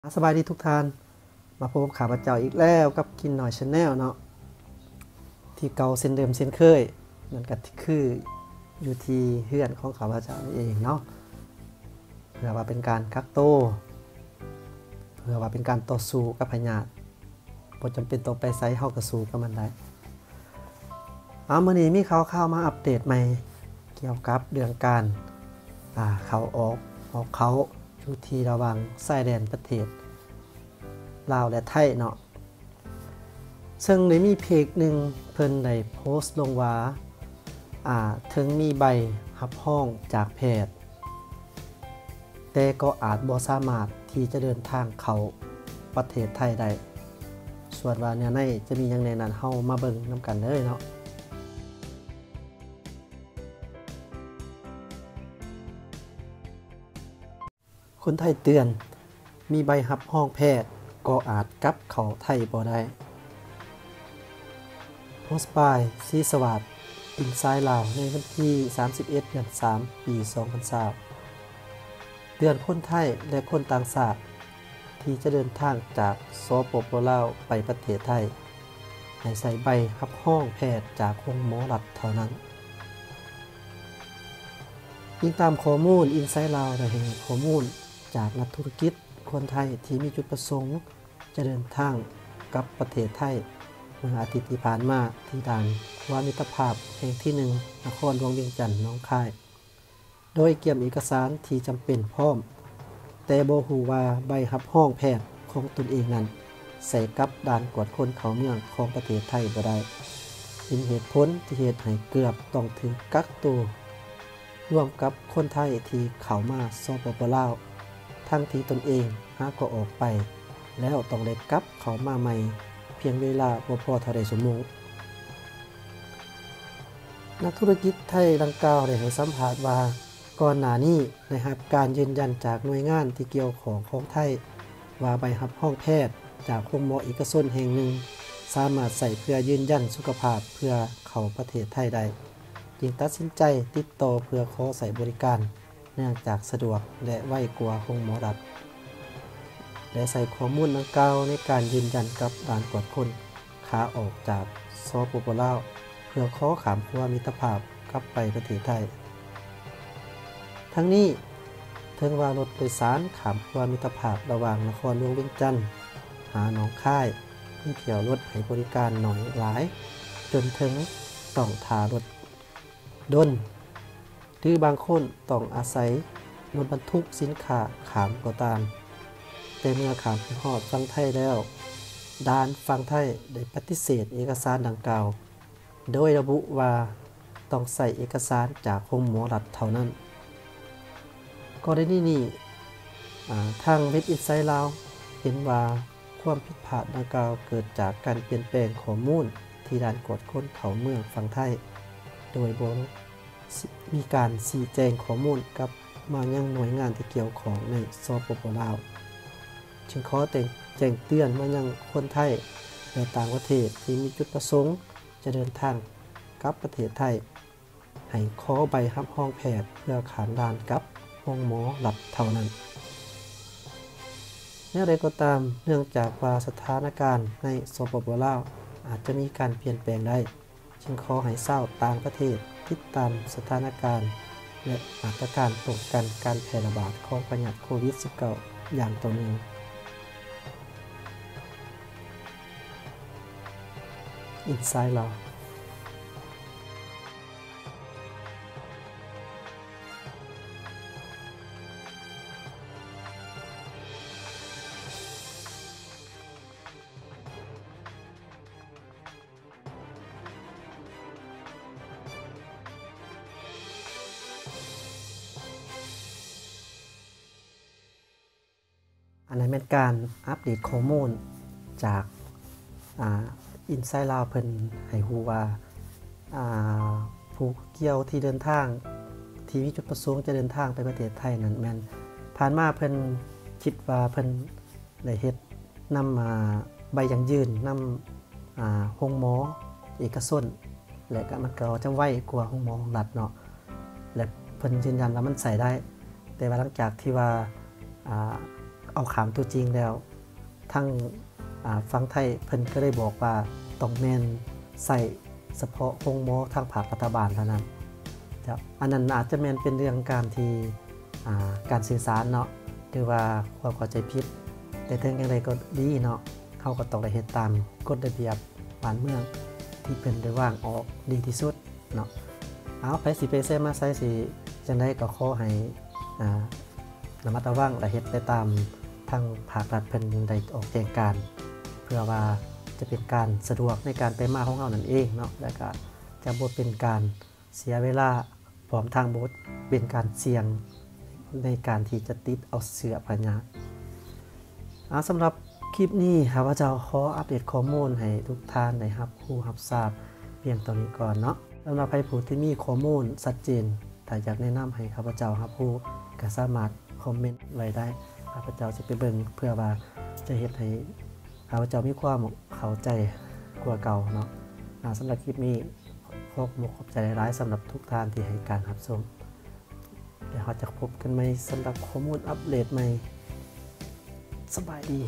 สบายดีทุกท่านมาพบกับข้าพเจ้าอีกแล้วกับกินหน่อยชาแนลเนาะที่เก่าเส้นเดิมเส้นเคยนั่นก็คืออยู่ที่เฮือนของข้าพเจ้าเองเนาะเพื่อว่าเป็นการกักโตเพื่อว่าเป็นการต่อสู้กับพยาธิบ่จำเป็นต้องไปไสเฮาก็สู้กับมันได้มื้อนี้มีข่าวมาอัปเดตใหม่เกี่ยวกับเรื่องการเข้าออกเขาอยู่ที่ระหว่างชายแดนประเทศลาวและไทยเนาะซึ่งได้มีเพจหนึ่งเพิ่นได้โพสต์ลงว่าถึงมีใบรับรองจากแพทย์แต่ก็อาจบ่สามารถที่จะเดินทางเข้าประเทศไทยได้ส่วนว่าเนี่ยในจะมีอย่างแน่นั้นเฮามาเบิ่งนำกันเลยเนาะคนไทยเตือนมีใบรับรองแพทย์ก็อาจกลับเข้าไทยบ่ได้โพสต์บายศรีสวัสดิ์อินไซด์ลาวในวันที่31เดือน3ปี2020เตือนคนไทยและคนต่างชาติที่จะเดินทางจากสปป.ลาวไปประเทศไทยให้ใส่ใบรับรองแพทย์จากโรงหมอรัฐเท่านั้นยิ่งตามข้อมูลอินไซด์ลาวได้เห็นข้อมูลจากนักธุรกิจคนไทยที่มีจุดประสงค์จะเดินทางกลับประเทศไทยเมื่ออาทิตย์ที่ผ่านมาที่ด่านวามิตรภาพแห่งที่1นครหลวงเวียงจันทน์หนองคายโดยเกี่ยมเอกสารที่จำเป็นพร้อมแต่บ่ฮู้ว่าใบรับรองแพทย์ของตนเองนั้นใส่กับด่านกวดคนเข้าเมืองของประเทศไทยบ่ได้เป็นเหตุผลที่เฮ็ดให้เกือบต้องถึงกักตัวร่วมกับคนไทยที่เข้ามาสปป.ลาวทั้งที่ตนเองหาก็ออกไปแล้วต้องได้กลับเข้ามาใหม่เพียงเวลาบ่พอเท่าใดชั่วโมงนักธุรกิจไทยดังกล่าวได้ให้สัมภาษณ์ว่าก่อนหน้านี้ได้รับการยืนยันจากหน่วยงานที่เกี่ยวข้องของไทยว่าใบรับรองแพทย์จากโรงหมอเอกชนแห่งหนึ่งสามารถใส่เพื่อยืนยันสุขภาพเพื่อเข้าประเทศไทยได้จึงตัดสินใจติดต่อเพื่อขอใส่บริการเนื่องจากสะดวกและไวกว่าโรงหมอรัฐและใส่ข้อมูลดังกล่าวในการยืนยันกับด่านกวดคนขาออกจากสปป.ลาวเพื่อขอขามขั้วมิตรภาพกลับไปประเทศไทยทั้งนี้ถึงว่ารถโดยสารขามขั้วมิตรภาพระหว่างนครหลวงเวียงจันทน์หาหนองคายมีเที่ยวรถให้บริการหน่อยหลายจนถึงต้องท่ารถดนหรือบางคนต้องอาศัยรถบรรทุกสินค้าขามก็ตามแต่เมื่อขามไปฮอดฝั่งไทยแล้วด่านฝั่งไทยได้ปฏิเสธเอกสารดังกล่าวโดยระบุว่าต้องใส่เอกสารจากโรงหมอรัฐเท่านั้นกรณีนี้ทางเว็บอินไซด์ลาวเห็นว่าความผิดพลาดดังกล่าวเกิดจากการเปลี่ยนแปลงข้อมูลที่ด่านกวดคนเข้าเมืองฝั่งไทยโดยบ่มีการชี้แจงข้อมูลกับมายังหน่วยงานที่เกี่ยวข้องในสปป.ลาวจึงขอแจ้งเตือนมายังคนไทยและต่างประเทศที่มีจุดประสงค์จะเดินทางกลับประเทศไทยให้ขอใบรับรองแพทย์เพื่อขามด่านกับโรงหมอรัฐเท่านั้นอย่างไรก็ตามเนื่องจากว่าสถานการณ์ในสปป.ลาวอาจจะมีการเปลี่ยนแปลงได้จึงขอให้ชาวต่างประเทศติดตามสถานการณ์และมาตรการป้องกันการแพร่ระบาดของพยาธิโควิด -19 อย่างต่อเนื่องอินไซด์ลาวอันนั้นเป็นการอัปเดตข้อมูลจากอินไซด์ลาวเพิ่นให้ฮู้ว่าผู้เกี่ยวที่เดินทางที่มีจุดประสงค์จะเดินทางไปประเทศไทยนั้นแม่นผ่านมาเพิ่นคิดว่าเพิ่นได้เฮ็ดนำใบยังยืนนำโรงหมอเอกชนและก็มันก็จะไวกว่าโรงหมอรัฐเนาะและเพิ่นยืนยันว่ามันใส่ได้แต่ว่าหลังจากที่ว่า เอาขามตัวจริงแล้วทั้งฟังไทยเพิ่นก็ได้บอกว่าต้องแม่นใส่เฉพาะโรงหมอทางภาครัฐบาลเท่านั้นครับอันนั้นอาจจะแม่นเป็นเรื่องการที่การสื่อสารเนาะหรือว่าความเข้าใจผิดแต่ถึงอย่างไรก็ดีเนาะเขาก็ต้องได้เฮ็ดตามกฎระเบียบบ้านเมืองที่เพิ่นได้วางออกดีที่สุดเนาะเอาไปสิไปใส่มาใส่สิจังได๋ก็ขอให้ระมัดระวังและเฮ็ดไปตามทางภาครัฐเพิ่นได้ออกแจ้งการเพื่อว่าจะเป็นการสะดวกในการไปมาของเรานั่นเองเนาะและก็จะบ่เป็นการเสียเวลาพร้อมทางบ่เป็นการเสี่ยงในการที่จะติดเอาเชื้อพยาธิสำหรับคลิปนี้ข้าพเจ้าขออัปเดตข้อมูลให้ทุกท่านได้รับทราบเพียงตอนนี้ก่อนเนาะสำหรับใครผู้ที่มีข้อมูลชัดเจนถ้าอยากแนะนำให้ข้าพเจ้ารับรู้ก็สามารถคอมเมนต์ไว้ได้ข้าพเจ้าจะไปเบิ่งเพื่อว่าจะเฮ็ดให้ข้าพเจ้ามีความเข้าใจกว่าเก่าเนาะสำหรับคลิปนี้ขอบใจหลายๆสำหรับทุกท่านที่ให้การรับชมเดี๋ยวเราจะพบกันใหม่สำหรับข้อมูลอัปเดตใหม่สบายดี